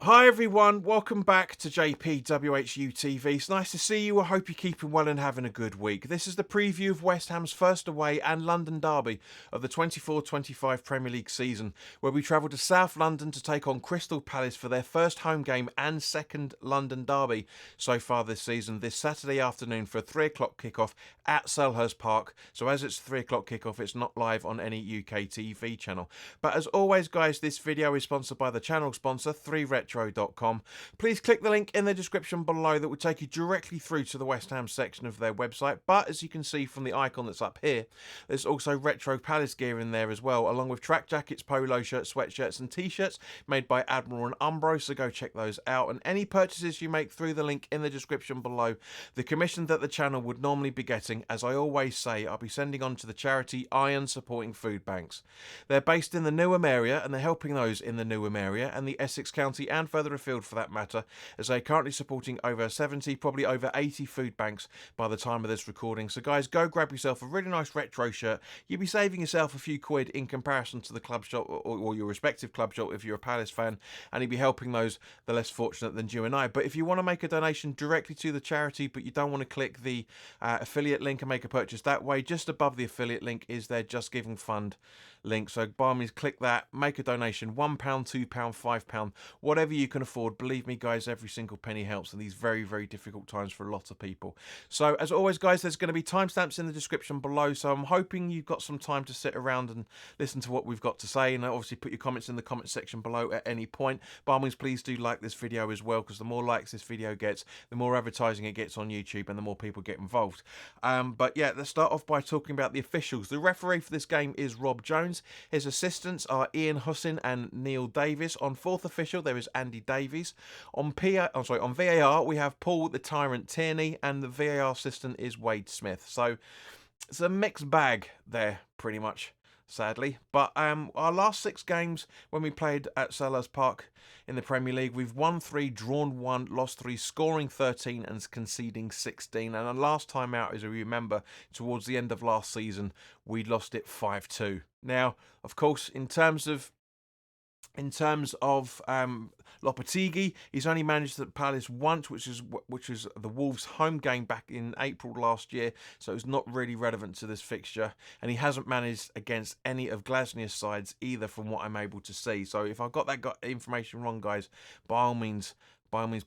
Hi everyone, welcome back to WHU TV. It's nice to see you. I hope you're keeping well and having a good week. This is the preview of West Ham's first away and London derby of the 24-25 Premier League season, where we travel to South London to take on Crystal Palace for their first home game and second London derby so far this season, this Saturday afternoon for a 3 o'clock kickoff at Selhurst Park. So as it's 3 o'clock kickoff, it's not live on any UK TV channel. But as always guys, this video is sponsored by the channel sponsor 3retro.com. Please click the link in the description below that will take you directly through to the West Ham section of their website. But as you can see from the icon that's up here, there's also retro Palace gear in there as well, along with track jackets, polo shirts, sweatshirts and t-shirts made by Admiral and Umbro, so go check those out. And any purchases you make through the link in the description below, the commission that the channel would normally be getting, as I always say, I'll be sending on to the charity Iron supporting Foodbanks. They're based in the Newham area and they're helping those in the Newham area and the Essex County and further afield for that matter, as they're currently supporting over 70, probably over 80 food banks by the time of this recording. So guys, go grab yourself a really nice retro shirt. You'll be saving yourself a few quid in comparison to the club shop or your respective club shop if you're a Palace fan, and you'll be helping those the less fortunate than you and I. But if you want to make a donation directly to the charity but you don't want to click the affiliate link and make a purchase that way, just above the affiliate link is their Just Giving Fund link. So by all means click that, make a donation, £1, £2, £5, whatever you can afford. Believe me guys, every single penny helps in these very, very difficult times for a lot of people. So as always guys, there's going to be timestamps in the description below, so I'm hoping you've got some time to sit around and listen to what we've got to say, and obviously put your comments in the comment section below at any point. By all means, please do like this video as well, because the more likes this video gets, the more advertising it gets on YouTube and the more people get involved. But yeah, let's start off by talking about the officials. The referee for this game is Rob Jones. His assistants are Ian Hussin and Neil Davis. On fourth official there is Andy Davies. On VAR we have Paul the Tyrant Tierney, and the VAR assistant is Wade Smith. So it's a mixed bag there, pretty much, sadly. But our last 6 games when we played at Selhurst Park in the Premier League, we've won 3, drawn 1, lost 3, scoring 13 and conceding 16. And the last time out, as we remember, towards the end of last season, we lost it 5-2. Now, of course, in terms of Lopetegui, he's only managed at Palace once, which is the Wolves home game back in April last year, so it's not really relevant to this fixture, and he hasn't managed against any of Glasnier's sides either, from what I'm able to see. So if I've got that information wrong, guys, by all means,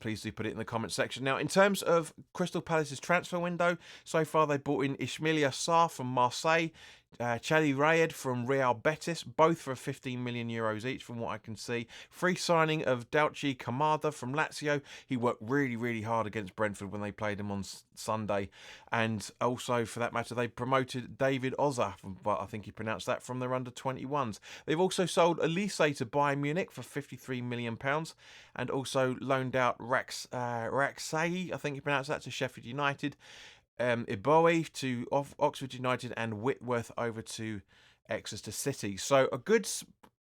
please do put it in the comment section. Now, in terms of Crystal Palace's transfer window, so far they brought in Ismaila Sarr from Marseille, Chadi Rayed from Real Betis, both for €15 million each, from what I can see. Free signing of Daichi Kamada from Lazio. He worked really, really hard against Brentford when they played him on Sunday. And also, for that matter, they promoted David Oza, I think he pronounced that, from their under-21s. They've also sold Elise to Bayern Munich for £53 million, and also loaned out Raksay, I think he pronounced that, to Sheffield United. Iboe to Oxford United, and Whitworth over to Exeter City. So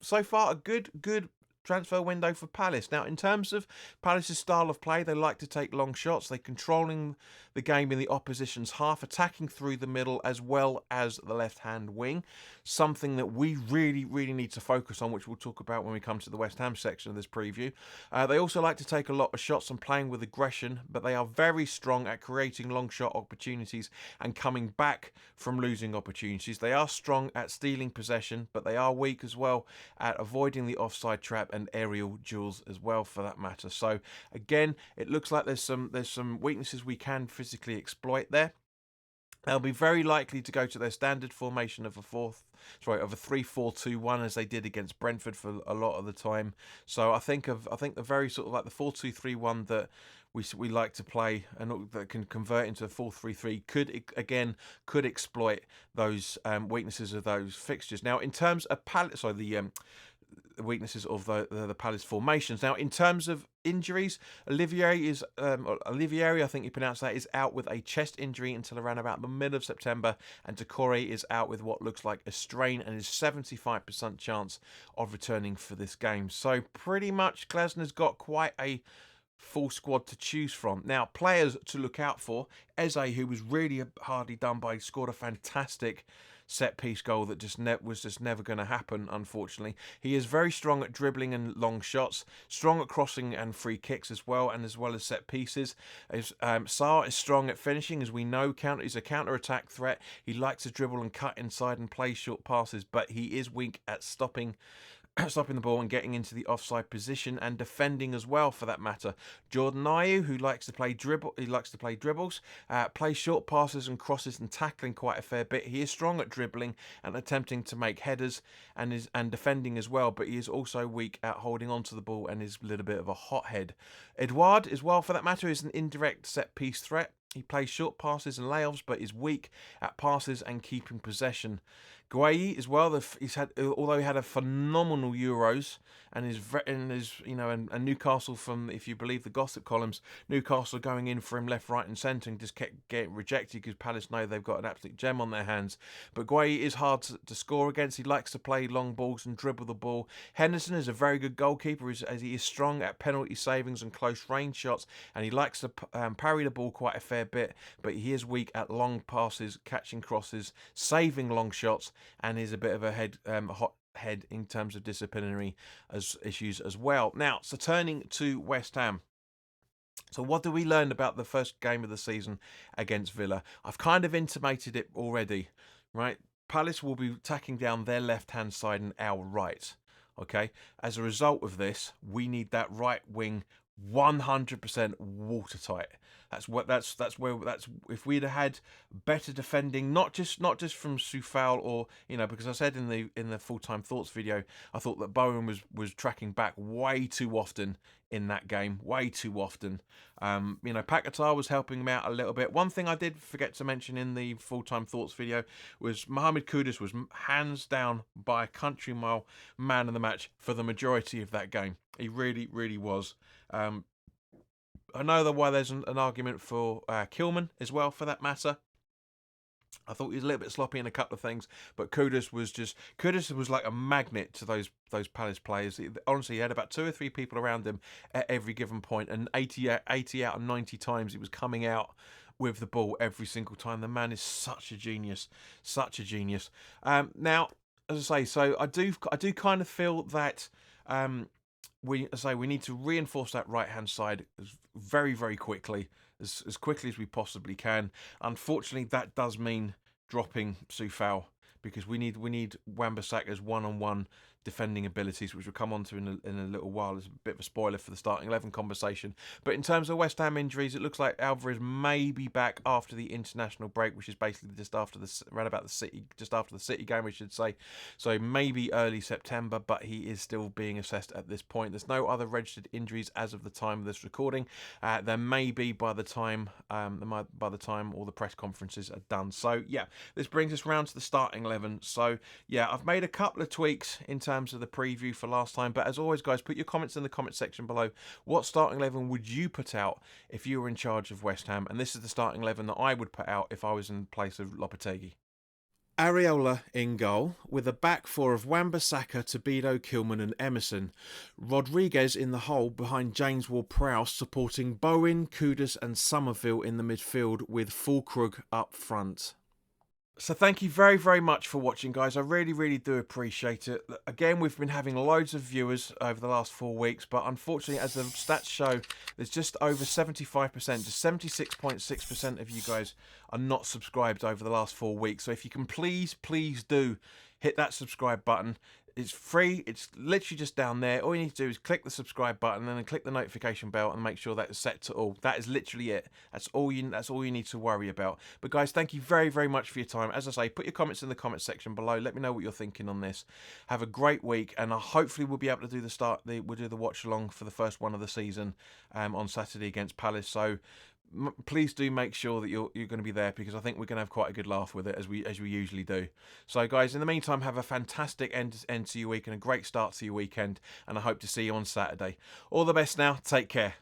so far a good transfer window for Palace. Now, in terms of Palace's style of play, they like to take long shots. They're controlling the game in the opposition's half, attacking through the middle as well as the left-hand wing, something that we really, really need to focus on, which we'll talk about when we come to the West Ham section of this preview. They also like to take a lot of shots and playing with aggression, but they are very strong at creating long shot opportunities and coming back from losing opportunities. They are strong at stealing possession, but they are weak as well at avoiding the offside trap and aerial duels as well, for that matter. So again, it looks like there's some weaknesses we can physically exploit there. They'll be very likely to go to their standard formation of a 3-4-2-1, as they did against Brentford for a lot of the time. So I think the very sort of like the 4-2-3-1 that we like to play and that can convert into a 4-3-3 could exploit those weaknesses of those fixtures. Now, in terms of the weaknesses of the Palace formations. Now, in terms of injuries, Olivieri, I think you pronounce that, is out with a chest injury until around about the middle of September, and Decore is out with what looks like a strain and is 75% chance of returning for this game. So pretty much Glasner's got quite a full squad to choose from. Now, players to look out for: Eze, who was really hardly done by, scored a fantastic set-piece goal that was just never going to happen, unfortunately. He is very strong at dribbling and long shots, strong at crossing and free kicks as well as set pieces. Sarr is strong at finishing, as we know. He's a counter-attack threat. He likes to dribble and cut inside and play short passes, but he is weak at stopping the ball and getting into the offside position, and defending as well, for that matter. Jordan Ayew, who likes to play dribbles, plays short passes and crosses and tackling quite a fair bit. He is strong at dribbling and attempting to make headers, and defending as well, but he is also weak at holding onto the ball and is a little bit of a hothead. Edouard, as well, for that matter, is an indirect set piece threat. He plays short passes and layoffs, but is weak at passes and keeping possession. Gueye as well. Although he had a phenomenal Euros, and Newcastle, from, if you believe the gossip columns, Newcastle going in for him left, right, and centre, and just kept getting rejected because Palace know they've got an absolute gem on their hands. But Gueye is hard to score against. He likes to play long balls and dribble the ball. Henderson is a very good goalkeeper, as he is strong at penalty savings and close range shots, and he likes to parry the ball quite a fair bit. But he is weak at long passes, catching crosses, saving long shots, and is a bit of a hot head in terms of disciplinary issues as well. Now, so turning to West Ham. So what do we learn about the first game of the season against Villa? I've kind of intimated it already, right? Palace will be tacking down their left-hand side and our right. Okay. As a result of this, we need that right wing 100% watertight. That's if we'd have had better defending, not just from Soufal, or because I said in the full-time thoughts video, I thought that Bowen was tracking back way too often in that game, way too often. Paquetá was helping him out a little bit. One thing I did forget to mention in the full-time thoughts video was Mohamed Kudus was hands down by a country mile man of the match for the majority of that game. He really, really was. I know why there's an argument for Kilman as well, for that matter. I thought he was a little bit sloppy in a couple of things, but Kudus was like a magnet to those Palace players. Honestly, he had about 2 or 3 people around him at every given point, and 80 out of 90 times he was coming out with the ball every single time. The man is such a genius, such a genius. Now, as I say, so I do kind of feel that we need to reinforce that right-hand side very, very quickly, as quickly as we possibly can. Unfortunately, that does mean dropping Soufal, because we need Wan-Bissaka's one-on-one defending abilities, which we'll come on to in a little while. It's a bit of a spoiler for the starting 11 conversation. But in terms of West Ham injuries, it looks like Alvarez may be back after the international break, which is basically just after the City game, we should say. So maybe early September, but he is still being assessed at this point. There's no other registered injuries as of the time of this recording. There may be by the time all the press conferences are done. So yeah, this brings us round to the starting 11. So yeah, I've made a couple of tweaks in terms of the preview for last time, but as always, guys, put your comments in the comment section below. What starting 11 would you put out if you were in charge of West Ham? And this is the starting 11 that I would put out if I was in place of Lopetegui. Areola in goal, with a back four of Wan-Bissaka, Tobido, Kilman and Emerson. Rodriguez in the hole behind James Ward-Prowse, supporting Bowen, Kudus and Somerville in the midfield, with Fulkrug up front. So thank you very, very much for watching, guys. I really, really do appreciate it. Again, we've been having loads of viewers over the last 4 weeks, but unfortunately, as the stats show, there's just over 75%, just 76.6% of you guys are not subscribed over the last 4 weeks. So if you can please do hit that subscribe button. It's free. It's literally just down there. All you need to do is click the subscribe button and then click the notification bell and make sure that it's set to all. That is literally it. That's all you need to worry about. But guys, thank you very, very much for your time. As I say, put your comments in the comment section below. Let me know what you're thinking on this. Have a great week, and hopefully we'll be able to do we'll do the watch along for the first one of the season on Saturday against Palace. So please do make sure that you're going to be there, because I think we're going to have quite a good laugh with it, as we usually do. So guys, in the meantime, have a fantastic end to your week and a great start to your weekend, and I hope to see you on Saturday. All the best now. Take care.